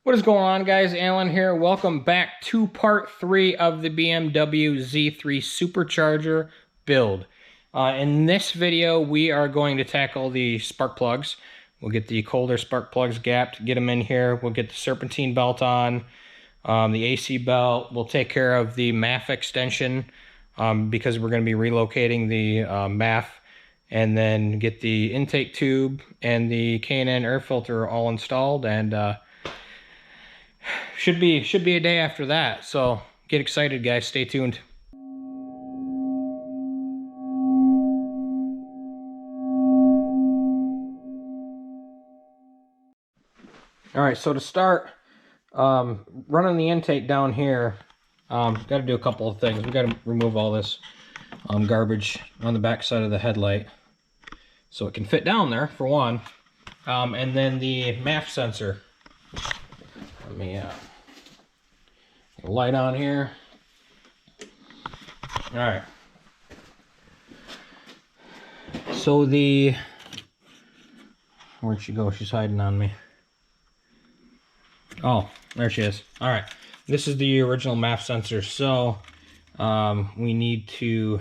What is going on, guys? Alan here. Welcome back to part 3 of the BMW Z3 Supercharger build. In this video, we are going to tackle the spark plugs. We'll get the colder spark plugs gapped, get them in here. We'll get the Serpentine Belt on, the AC belt. We'll take care of the MAF extension because we're going to be relocating the MAF, and then get the intake tube and the K&N air filter all installed, and should be a day after that. So get excited, guys. Stay tuned. All right, so to start, running the intake down here, got to do a couple of things. We got to remove all this garbage on the back side of the headlight so it can fit down there, for one. And then the MAF sensor. Let me get a light on here. All right. So where'd she go? She's hiding on me. Oh, there she is. All right. This is the original MAF sensor. So we need to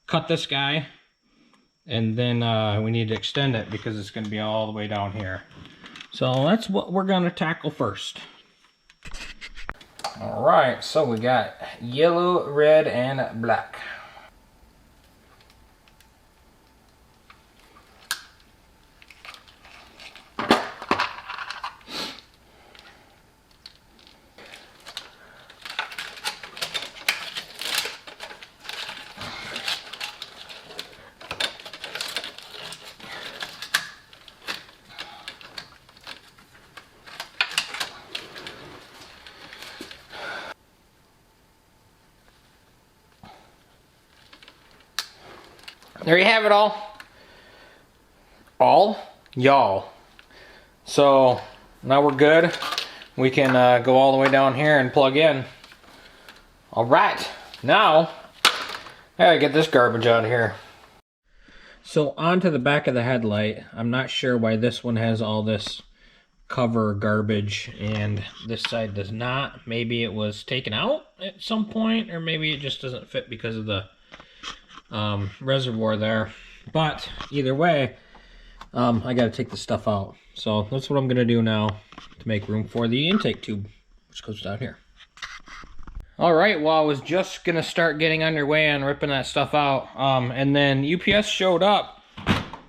cut this guy, and then we need to extend it because it's going to be all the way down here. So that's what we're going to tackle first. All right, so we got yellow, red, and black. There you have it all. Y'all. So now we're good. We can go all the way down here and plug in. All right, now I gotta get this garbage out of here. So onto the back of the headlight. I'm not sure why this one has all this cover garbage and this side does not. Maybe it was taken out at some point, or maybe it just doesn't fit because of the reservoir there. But either way, I got to take this stuff out. So that's what I'm going to do now to make room for the intake tube, which goes down here. All right, well, I was just going to start getting underway on ripping that stuff out, and then UPS showed up.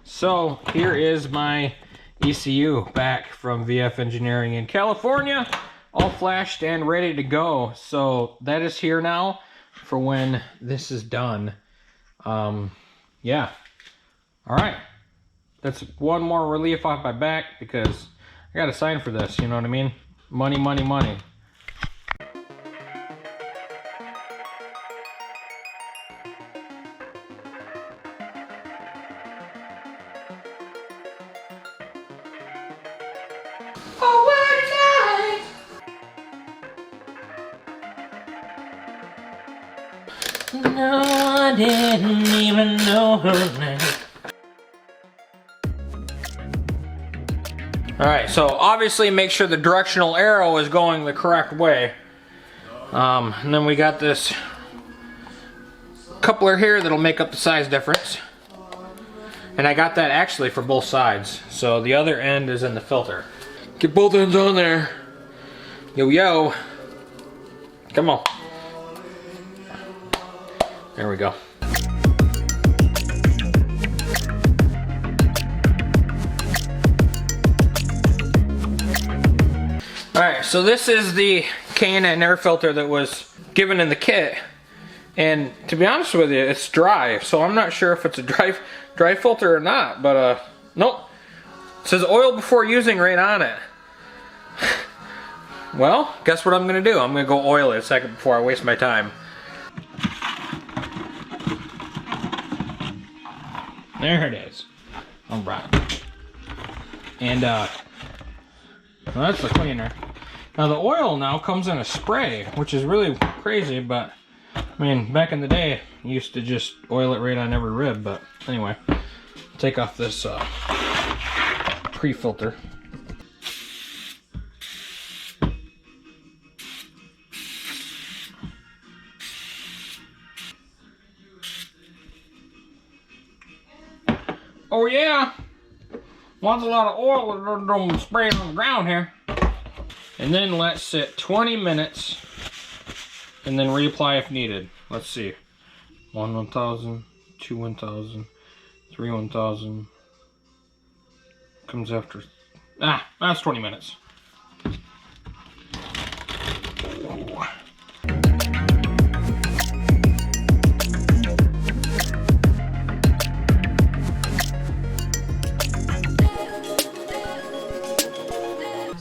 So here is my ECU back from VF Engineering in California, all flashed and ready to go. So that is here now for when this is done. Yeah. All right. That's one more relief off my back because I got to sign for this. You know what I mean? Money, money, money. No, I didn't even know her name. Alright, so obviously make sure the directional arrow is going the correct way. And then we got this coupler here that'll make up the size difference. And I got that actually for both sides. So the other end is in the filter. Get both ends on there. Yo, yo. Come on. There we go. Alright, so this is the K&N air filter that was given in the kit. And to be honest with you, it's dry. So I'm not sure if it's a dry filter or not. But nope. It says oil before using right on it. Well, guess what I'm going to do? I'm going to go oil it a second before I waste my time. There it is. All right. And well, that's the cleaner. Now the oil now comes in a spray, which is really crazy, but I mean, back in the day, you used to just oil it right on every rib. But anyway, take off this pre-filter. Oh yeah. Wants a lot of oil, don't spray it on the ground here. And then let sit 20 minutes and then reapply if needed. Let's see. 1,000, 2 1,000, 3 1,000. Comes after. That's 20 minutes.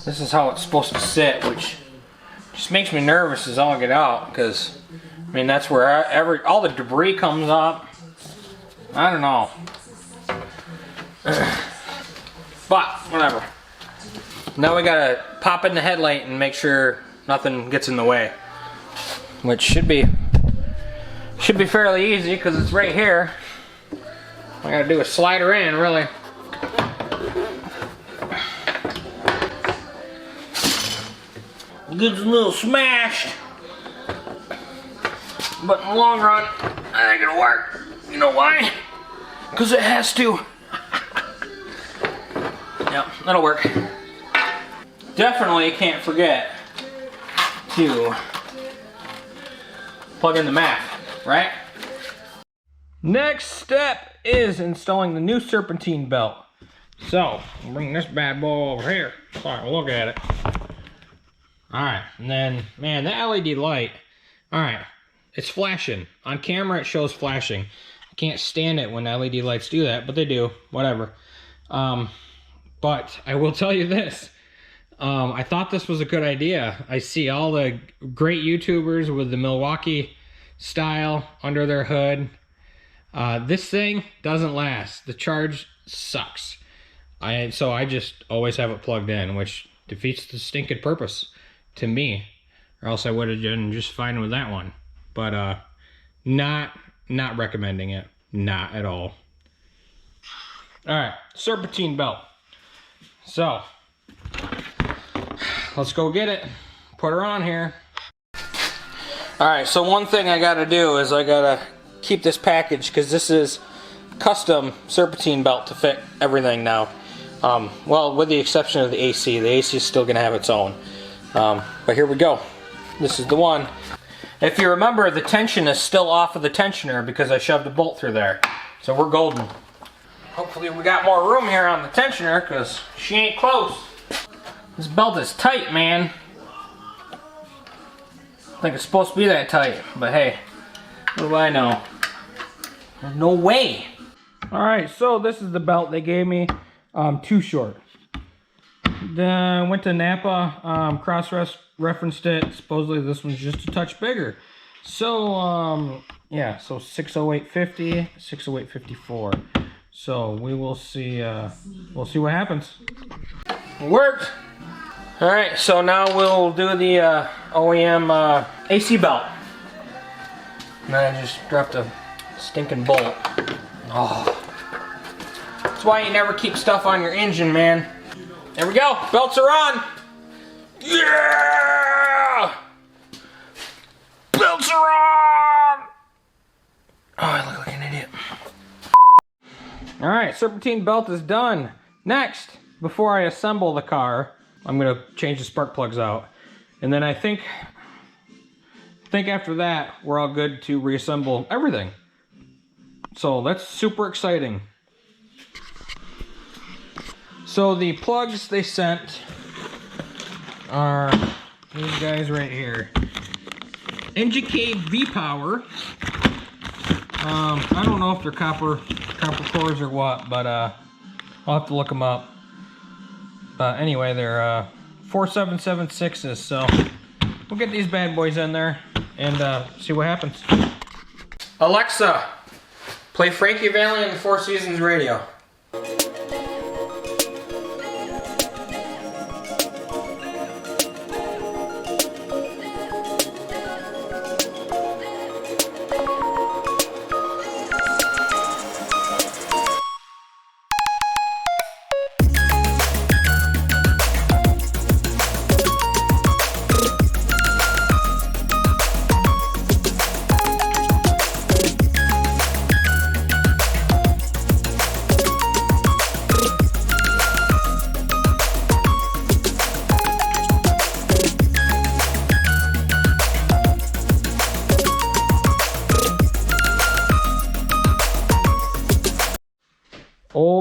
This is how it's supposed to sit, which just makes me nervous as all get out, because I mean that's where all the debris comes up. I don't know, but whatever. Now we gotta pop in the headlight and make sure nothing gets in the way, which should be fairly easy because it's right here. All I gotta do is slide her in, really. Gets a little smashed, but in the long run, I think it'll work. You know why? Because it has to. Yep, that'll work. Definitely can't forget to plug in the MAF, right? Next step is installing the new Serpentine Belt. So, I'll bring this bad boy over here so I can look at it. Alright, and then, man, the LED light, alright, it's flashing. On camera, it shows flashing. I can't stand it when LED lights do that, but they do, whatever. But I will tell you this. I thought this was a good idea. I see all the great YouTubers with the Milwaukee style under their hood. This thing doesn't last. The charge sucks. So I just always have it plugged in, which defeats the stinking purpose to me, or else I would have done just fine with that one. But not recommending it, not at all. All right, Serpentine Belt. So let's go get it, put her on here. All right, so one thing I gotta do is I gotta keep this package, because this is custom Serpentine Belt to fit everything now. Well, with the exception of the AC. The AC is still gonna have its own. But here we go. This is the one. If you remember, the tension is still off of the tensioner because I shoved a bolt through there. So we're golden. Hopefully we got more room here on the tensioner because she ain't close. This belt is tight, man. I think it's supposed to be that tight, but hey, what do I know? There's no way. Alright, so this is the belt they gave me. Too short. Then went to Napa, cross-referenced it. Supposedly this one's just a touch bigger. So, yeah, so 608.50, 608.54. So we will see, we'll see what happens. It worked! Alright, so now we'll do the OEM AC belt. And then I just dropped a stinking bolt. Oh. That's why you never keep stuff on your engine, man. There we go, belts are on! Yeah! Belts are on! Oh, I look like an idiot. Alright, Serpentine Belt is done. Next, before I assemble the car, I'm gonna change the spark plugs out. And then I think after that, we're all good to reassemble everything. So that's super exciting. So the plugs they sent are these guys right here. NGK V-Power. I don't know if they're copper cores or what, but I'll have to look them up. But anyway, they're 4776s, so we'll get these bad boys in there and see what happens. Alexa, play Frankie Valli and the Four Seasons radio.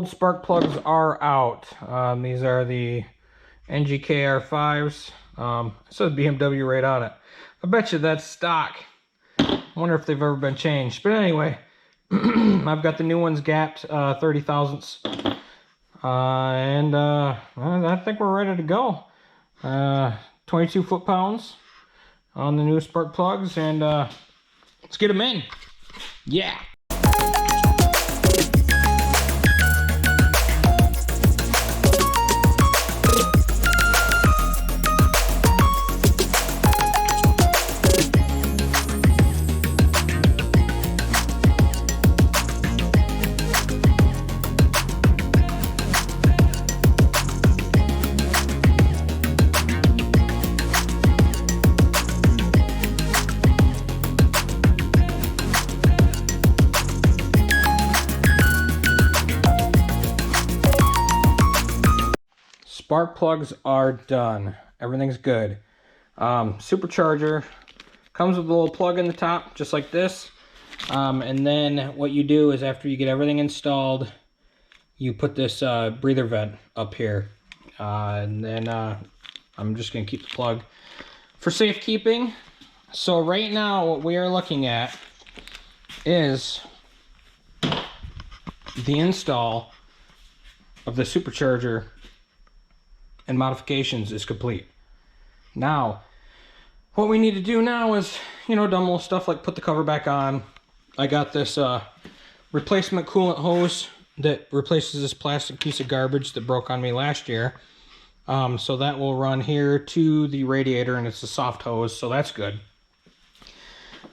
old spark plugs are out. These are the NGK R5s. It says BMW right on it. I bet you that's stock. I wonder if they've ever been changed. But anyway, I've got the new ones gapped 30 thousandths. And I think we're ready to go. 22 foot-pounds on the new spark plugs, and let's get them in. Yeah. Spark plugs are done. Everything's good. Supercharger comes with a little plug in the top, just like this. And then what you do is after you get everything installed, you put this breather vent up here. And then I'm just going to keep the plug for safekeeping. So right now what we are looking at is the install of the supercharger and modifications is complete. Now, what we need to do now is, you know, dumb little stuff like put the cover back on. I got this replacement coolant hose that replaces this plastic piece of garbage that broke on me last year. So that will run here to the radiator, and it's a soft hose, so that's good.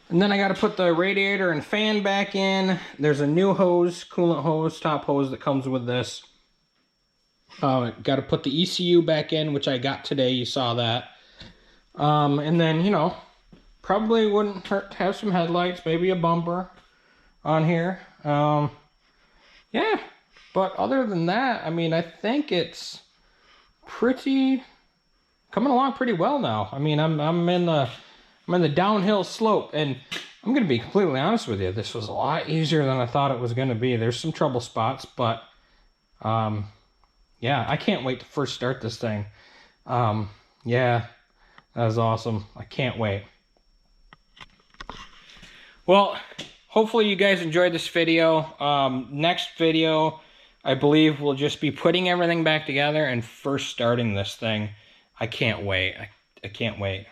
And then I got to put the radiator and fan back in. There's a new hose, coolant hose, top hose that comes with this. Got to put the ECU back in, which I got today. You saw that. And then, you know, probably wouldn't hurt to have some headlights, maybe a bumper on here. Yeah, but other than that, I mean, I think it's coming along pretty well now. I mean, I'm in the downhill slope, and I'm going to be completely honest with you. This was a lot easier than I thought it was going to be. There's some trouble spots, but yeah, I can't wait to first start this thing. Yeah, that was awesome. I can't wait. Well, hopefully you guys enjoyed this video. Next video, I believe we'll just be putting everything back together and first starting this thing. I can't wait. I can't wait.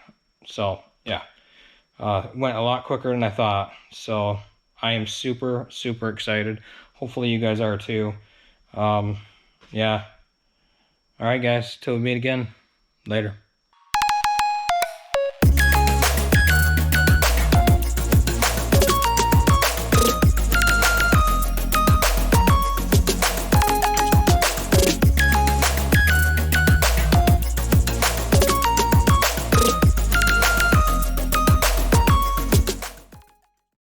So, yeah. It went a lot quicker than I thought. So, I am super, super excited. Hopefully you guys are too. Yeah. All right, guys. Till we meet again. Later.